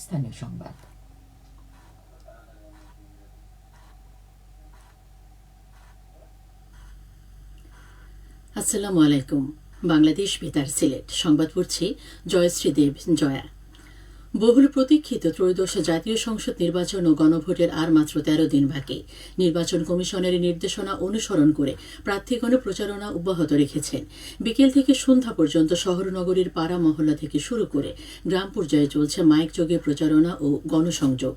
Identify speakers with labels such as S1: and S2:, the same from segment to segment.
S1: স্থানীয় সংবাদ।
S2: আসসালামু আলাইকুম। বাংলাদেশ বেতার সিলেট সংবাদ পড়ছি জয়শ্রী দেব জয়া। বহুল প্রতীক্ষিত ত্রয়োদশ জাতীয় সংসদ নির্বাচন ও গণভোটের আর মাত্র ১৩ দিন বাকি। নির্বাচন কমিশনের নির্দেশনা অনুসরণ করে প্রার্থীগণ প্রচারণা অব্যাহত রেখেছেন। বিকেল থেকে সন্ধ্যা পর্যন্ত শহর নগরীর পাড়া মহল্লা থেকে শুরু করে গ্রাম পর্যায়ে চলছে মাইক যোগে প্রচারণা ও গণসংযোগ।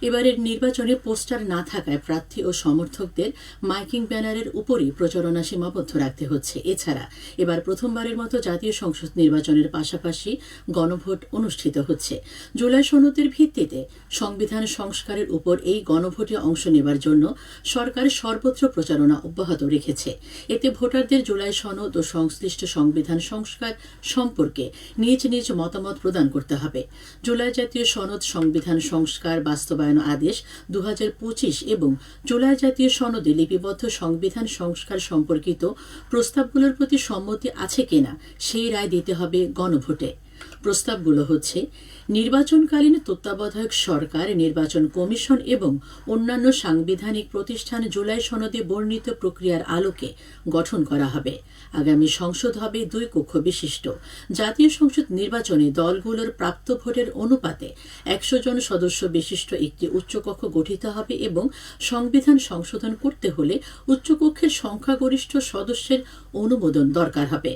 S2: এবারের নির্বাচনে পোস্টার না থাকায় প্রার্থী ও সমর্থকদের মাইকিং ব্যানারের উপরই প্রচারণা সীমাবদ্ধ রাখতে হচ্ছে। এছাড়া এবার প্রথমবারের মতো জাতীয় সংসদ নির্বাচনের পাশাপাশি গণভোট অনুষ্ঠিত হচ্ছে। জুলাই সনদের ভিত্তিতে সংবিধান সংস্কারের উপর এই গণভোটে অংশ নেবার জন্য সরকার সর্বত্র প্রচারণা অব্যাহত রেখেছে। এতে ভোটারদের জুলাই সনদ ও সংশ্লিষ্ট সংবিধান সংস্কার সম্পর্কে নিজ নিজ মতামত প্রদান করতে হবে। জুলাই জাতীয় সনদ সংবিধান সংস্কার বাস্তবায়ন আদেশ 2025 এবং জুলাই জাতীয় সনদে লিপিবদ্ধ সংবিধান সংস্কার সম্পর্কিত প্রস্তাবগুলোর প্রতি সম্মতি আছে কিনা সেই রায় দিতে হবে গণভোটে। প্রস্তাবগুলো হচ্ছে: নির্বাচনকালীন তত্ত্বাবধায়ক সরকার, নির্বাচন কমিশন এবং অন্যান্য সাংবিধানিক প্রতিষ্ঠান জুলাই সনদে বর্ণিত প্রক্রিয়ার আলোকে গঠন করা হবে। আগামী সংসদ হবে 2 কক্ষ বিশিষ্ট। জাতীয় সংসদ নির্বাচনে দলগুলোর প্রাপ্ত ভোটের অনুপাতে 100 জন সদস্য বিশিষ্ট একটি উচ্চকক্ষ গঠিত হবে এবং সংবিধান সংশোধন করতে হলে উচ্চকক্ষের সংখ্যাগরিষ্ঠ সদস্যের অনুমোদন দরকার হবে।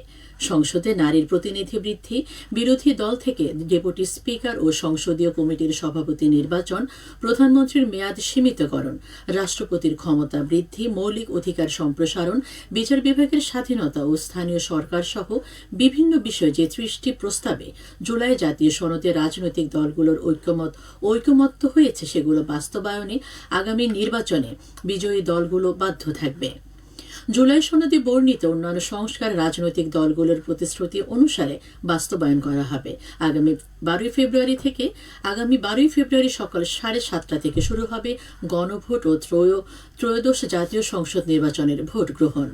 S2: সংসদে নারীর প্রতিনিধি বৃদ্ধি, বিরোধী দল থেকে ডেপুটি স্পিকার ও সংসদীয় কমিটির সভাপতি নির্বাচন, প্রধানমন্ত্রীর মেয়াদ সীমিতকরণ, রাষ্ট্রপতির ক্ষমতা বৃদ্ধি, মৌলিক অধিকার সম্প্রসারণ, বিচার বিভাগের স্বাধীনতা ও স্থানীয় সরকার সহ বিভিন্ন বিষয়ে যে 30টি প্রস্তাবে জুলাই জাতীয় সনদে রাজনৈতিক দলগুলোর ঐকমত্য হয়েছে সেগুলো বাস্তবায়নে আগামী নির্বাচনে বিজয়ী দলগুলো বাধ্য থাকবে। জুলাই সনদে বর্ণিত অন্যান্য সংস্কার রাজনৈতিক দলগুলোর প্রতিশ্রুতি অনুসারে বাস্তবায়ন করা হবে। আগামী 12ই ফেব্রুয়ারি সকাল 7:30 থেকে শুরু হবে গণভোট ও ত্রয়োদশ জাতীয় সংসদ নির্বাচনের ভোট গ্রহণ।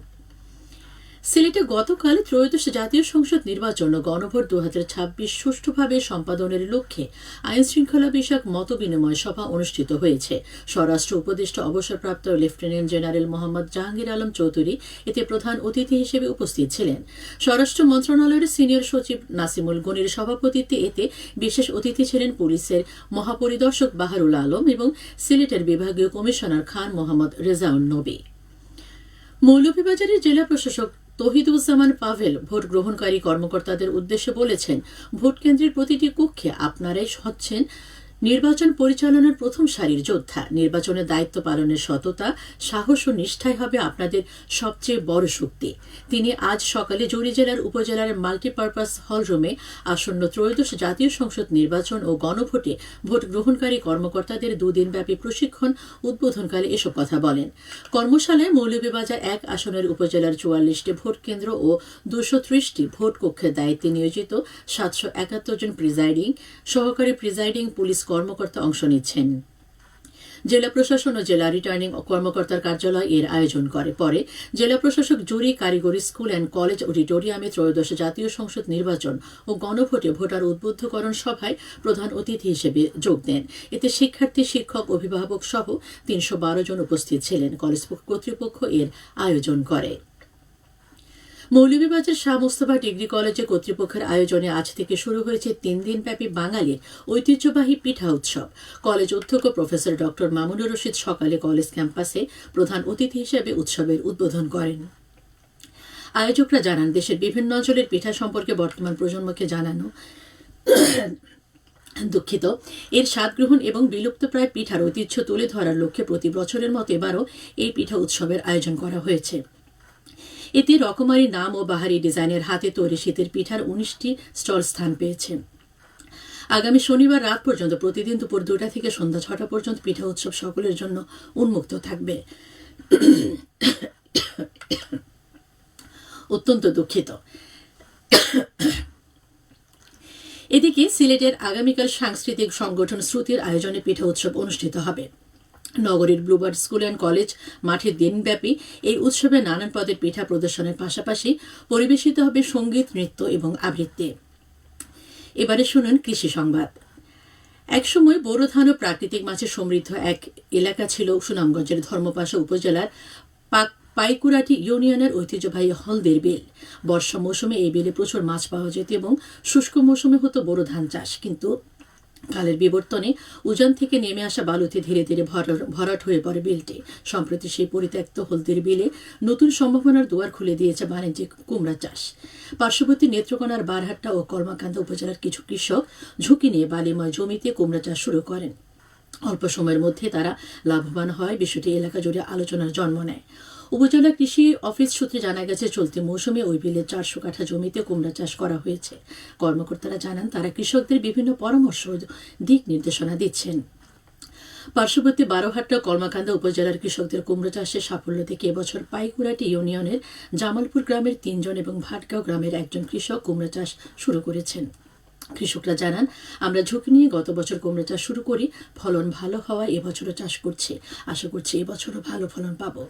S2: সিলেটে গতকাল ত্রয়োদশ জাতীয় সংসদ নির্বাচন ও গণভোট 2026 সুষ্ঠুভাবে সম্পাদনের লক্ষ্যে আইন শৃঙ্খলা বিষয়ক মতবিনিময় সভা অনুষ্ঠিত হয়েছে। স্বরাষ্ট্র উপদেষ্টা অবসরপ্রাপ্ত লেফটেন্যান্ট জেনারেল মোহাম্মদ জাহাঙ্গীর আলম চৌধুরী এতে প্রধান অতিথি হিসেবে উপস্থিত ছিলেন। স্বরাষ্ট্র মন্ত্রণালয়ের সিনিয়র সচিব নাসিমুল গনির সভাপতিত্বে এতে বিশেষ অতিথি ছিলেন পুলিশের মহাপরিদর্শক বাহারুল আলম এবং সিলেটের বিভাগীয় কমিশনার খান মোহাম্মদ রেজাউন নবী। মৌলভীবাজারের জেলা প্রশাসক তহিদুজ্জামান পাভেল ভোট গ্রহণকারী কর্মকর্তাদের উদ্দেশ্যে বলেছেন, ভোট কেন্দ্রের প্রতিটি কক্ষে আপনারাই হচ্ছেন নির্বাচন পরিচালনার প্রথম সারির যোদ্ধা। নির্বাচনের দায়িত্ব পালনের সততা, সাহস ও নিষ্ঠাই হবে আপনাদের সবচেয়ে বড় শক্তি। তিনি আজ সকালে জৌরি জেলার উপজেলার মাল্টিপারপাস হলরুমে আসন্ন ত্রয়োদশ জাতীয় সংসদ নির্বাচন ও গণভোটে ভোট গ্রহণকারী কর্মকর্তাদের 2 দিনব্যাপী প্রশিক্ষণ উদ্বোধনকালে এসব কথা বলেন। কর্মশালায় মৌলভীবাজার 1 আসনের উপজেলার 44টি ভোট কেন্দ্র ও 230টি ভোট কক্ষের দায়িত্বে নিয়োজিত 771 জন সহকারী প্রিজাইডিং পুলিশ কর্মকর্তা অংশ নিচ্ছেন। জেলা প্রশাসন ও জেলা রিটার্নিং কর্মকর্তার কার্যালয় এর আয়োজন করে। পরে জেলা প্রশাসক জুরি কারিগরি স্কুল অ্যান্ড কলেজ অডিটোরিয়ামে ত্রয়োদশ জাতীয় সংসদ নির্বাচন ও গণভোটে ভোটার উদ্বুদ্ধকরণ সভায় প্রধান অতিথি হিসেবে যোগ দেন। এতে শিক্ষার্থী, শিক্ষক, অভিভাবক সহ 312 জন উপস্থিত ছিলেন। কলেজ কর্তৃপক্ষ এর আয়োজন করে। মৌলভীবাজার শাহ মোস্তফা ডিগ্রি কলেজে কর্তৃপক্ষের আয়োজনে আজ থেকে শুরু হয়েছে 3 দিনব্যাপী বাঙালির ঐতিহ্যবাহী পিঠা উৎসব। কলেজ অধ্যক্ষ প্রফেসর ডক্টর মামুনুর রশিদ সকালে কলেজ ক্যাম্পাসে প্রধান অতিথি হিসেবে উৎসবের উদ্বোধন করেন। আয়োজকরা জানান, দেশের বিভিন্ন অঞ্চলের পিঠা সম্পর্কে বর্তমান প্রজন্মকে জানানো এর স্বাদ গ্রহণ এবং বিলুপ্তপ্রায় পিঠার ঐতিহ্য তুলে ধরার লক্ষ্যে প্রতি বছরের মতো এবারও এই পিঠা উৎসবের আয়োজন করা হয়েছে। এতে রকমারি নাম ও বাহারি ডিজাইনের হাতে তৈরি শীতের পিঠার 19টি স্টল স্থান পেয়েছে। আগামী শনিবার রাত পর্যন্ত প্রতিদিন দুপুর 2টা থেকে সন্ধ্যা 6টা পর্যন্ত পিঠা উৎসব সকলের জন্য উন্মুক্ত থাকবে। অত্যন্ত দুঃখিত। এদিকে সিলেটের আগামীকাল সাংস্কৃতিক সংগঠন শ্রুতির আয়োজনে পিঠা উৎসব অনুষ্ঠিত হবে। নগরীর ব্লুবার্ড স্কুল অ্যান্ড কলেজ মাঠে দিনব্যাপী এই উৎসবে নানান পদের পিঠা প্রদর্শনের পাশাপাশি পরিবেশিত হবে সঙ্গীত, নৃত্য এবং আবৃত্তি। এবারে শুনুন কৃষি সংবাদ। একসময় বোরো ধান ও প্রাকৃতিক মাছে সমৃদ্ধ এক এলাকা ছিল সুনামগঞ্জের ধর্মপাশা উপজেলার পাইকুরাটি ইউনিয়নের ঐতিহ্যবাহী হলদের বিল। বর্ষা মৌসুমে এই বিলে প্রচুর মাছ পাওয়া যেত এবং শুষ্ক মৌসুমে হতো বোরো ধান চাষ, কিন্তু কালের বিবর্তনে উজান থেকে নেমে আসা বালুতে ধীরে ধীরে ভরাট হয়ে পড়ে বিলটি। সম্প্রতি সেই পরিত্যক্ত হলদের বিলে নতুন সম্ভাবনার দুয়ার খুলে দিয়েছে বাণিজ্যিক কুমড়া চাষ। পার্শ্ববর্তী নেত্রকোনার বারহাট্টা ও কলমাকান্দা উপজেলার কিছু কৃষক ঝুঁকি নিয়ে বালিময় জমিতে কুমড়া চাষ শুরু করেন। অল্প সময়ের মধ্যে তারা লাভবান হয়, বিষয়টি এলাকা জুড়ে আলোচনার জন্ম নেয়। উপজেলা কৃষি অফিস সূত্রে জানা গেছে, চলতি মৌসুমে ওই বিলে 400 কাঠা জমিতে কুমড়া চাষ করা হয়েছে। কর্মকর্তারা জানান, তারা কৃষকদের বিভিন্ন পরামর্শ ও দিক নির্দেশনা দিচ্ছেন। পার্শ্ববর্তী বারহাট্টা কলমাকান্দা উপজেলার কৃষকদের কুমড়ো চাষে সাফল্য দেখে এবছর পাইকুরাটি ইউনিয়নের জামালপুর গ্রামের 3 জন এবং ভাটগাঁও গ্রামের 1 জন কৃষক কুমড়ো চাষ শুরু করেছেন। কৃষকরা জানান, আমরা ঝুঁকি নিয়ে গত বছর কুমড়ো চাষ শুরু করি, ফলন ভালো হওয়ায় এবছরও চাষ করছি, আশা করছি এবছরও ভালো ফলন পাবো।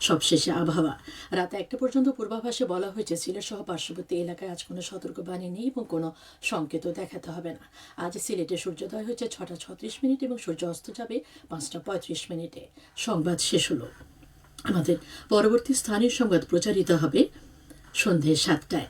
S2: সবশেষে আবহাওয়া। রাত 1টা পর্যন্ত পূর্বাভাসে বলা হয়েছে, সিলেট সহ পার্শ্ববর্তী এলাকায় আজ কোনো সতর্কবাণী নেই এবং কোনো সংকেতও দেখাতে হবে না। আজ সিলেটে সূর্যোদয় হয়েছে 6টা 36 এবং সূর্য অস্ত যাবে 5টা 35। সংবাদ শেষ হলো। আমাদের পরবর্তী স্থানীয় সংবাদ প্রচারিত হবে সন্ধ্যে 7টায়।